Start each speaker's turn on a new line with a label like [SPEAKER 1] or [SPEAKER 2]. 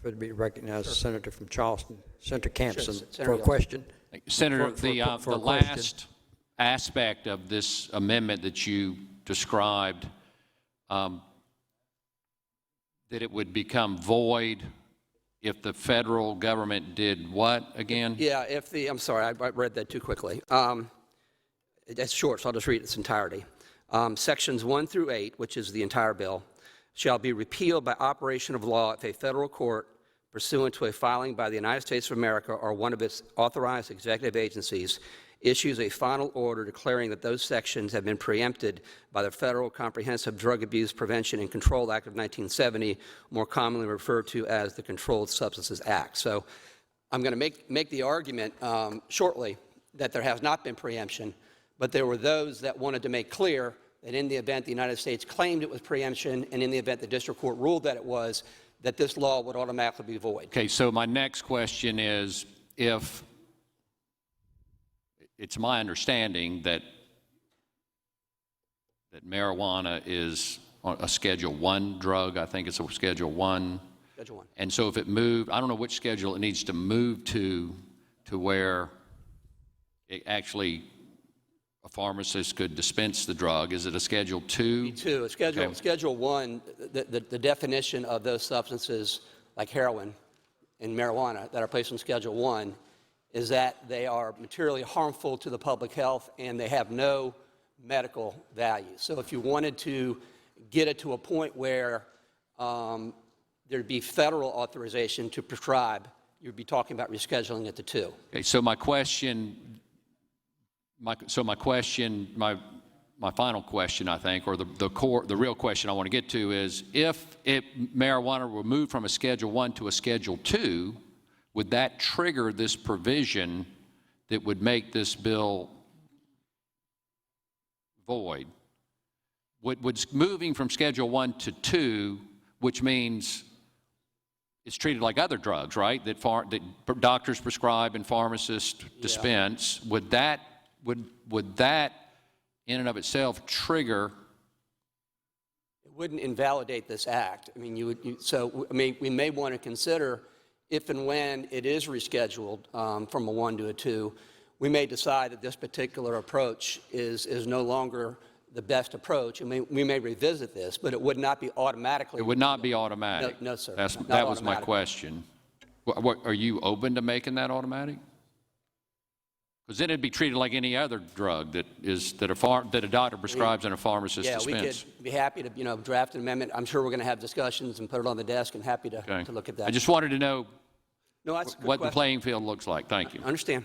[SPEAKER 1] For to be recognized, the senator from Charleston, Senator Campsen,
[SPEAKER 2] Sure,
[SPEAKER 1] for a question.
[SPEAKER 3] Senator,
[SPEAKER 1] For
[SPEAKER 3] the
[SPEAKER 1] a question.
[SPEAKER 3] last aspect of this amendment that you described, that it would become void if the federal government did what again?
[SPEAKER 2] Yeah, I'm sorry, I read that too quickly. It's short, so I'll just read its entirety. Sections 1 through 8, which is the entire bill, shall be repealed by operation of law if a federal court, pursuant to a filing by the United States of America or one of its authorized executive agencies, issues a final order declaring that those sections have been preempted by the Federal Comprehensive Drug Abuse Prevention and Control Act of 1970, more commonly referred to as the Controlled Substances Act. So I'm going to make the argument shortly that there has not been preemption, but there were those that wanted to make clear that in the event the United States claimed it was preemption and in the event the district court ruled that it was, that this law would automatically be void.
[SPEAKER 3] Okay, so my next question is, if it's my understanding that marijuana is a Schedule I drug, I think it's a Schedule I.
[SPEAKER 2] Schedule I.
[SPEAKER 3] And so if it moved, I don't know which schedule it needs to move to where it actually a pharmacist could dispense the drug. Is it a Schedule II?
[SPEAKER 2] B2. Schedule I, the definition of those substances like heroin and marijuana that are placed on Schedule I is that they are materially harmful to the public health and they have no medical value. So if you wanted to get it to a point where there'd be federal authorization to prescribe, you'd be talking about rescheduling it to 2.
[SPEAKER 3] Okay, so my final question, I think, or the real question I want to get to is, if marijuana were moved from a Schedule I to a Schedule II, would that trigger this provision that would make this bill void? Would moving from Schedule I to II, which means it's treated like other drugs, right, that doctors prescribe and pharmacists dispense, would that in and of itself trigger?
[SPEAKER 2] It wouldn't invalidate this act. I mean, we may want to consider, if and when it is rescheduled from a 1 to a 2, we may decide that this particular approach is no longer the best approach. I mean, we may revisit this, but it would not be automatically.
[SPEAKER 3] It would not be automatic.
[SPEAKER 2] No, sir.
[SPEAKER 3] That was my question. Are you open to making that automatic? Because then it'd be treated like any other drug that a doctor prescribes and a pharmacist dispenses.
[SPEAKER 2] We could be happy to draft an amendment. I'm sure we're going to have discussions and put it on the desk, and happy to look at that.
[SPEAKER 3] I just wanted to know
[SPEAKER 2] that's a good
[SPEAKER 3] what
[SPEAKER 2] question.
[SPEAKER 3] the playing field looks like. Thank you.
[SPEAKER 2] I understand.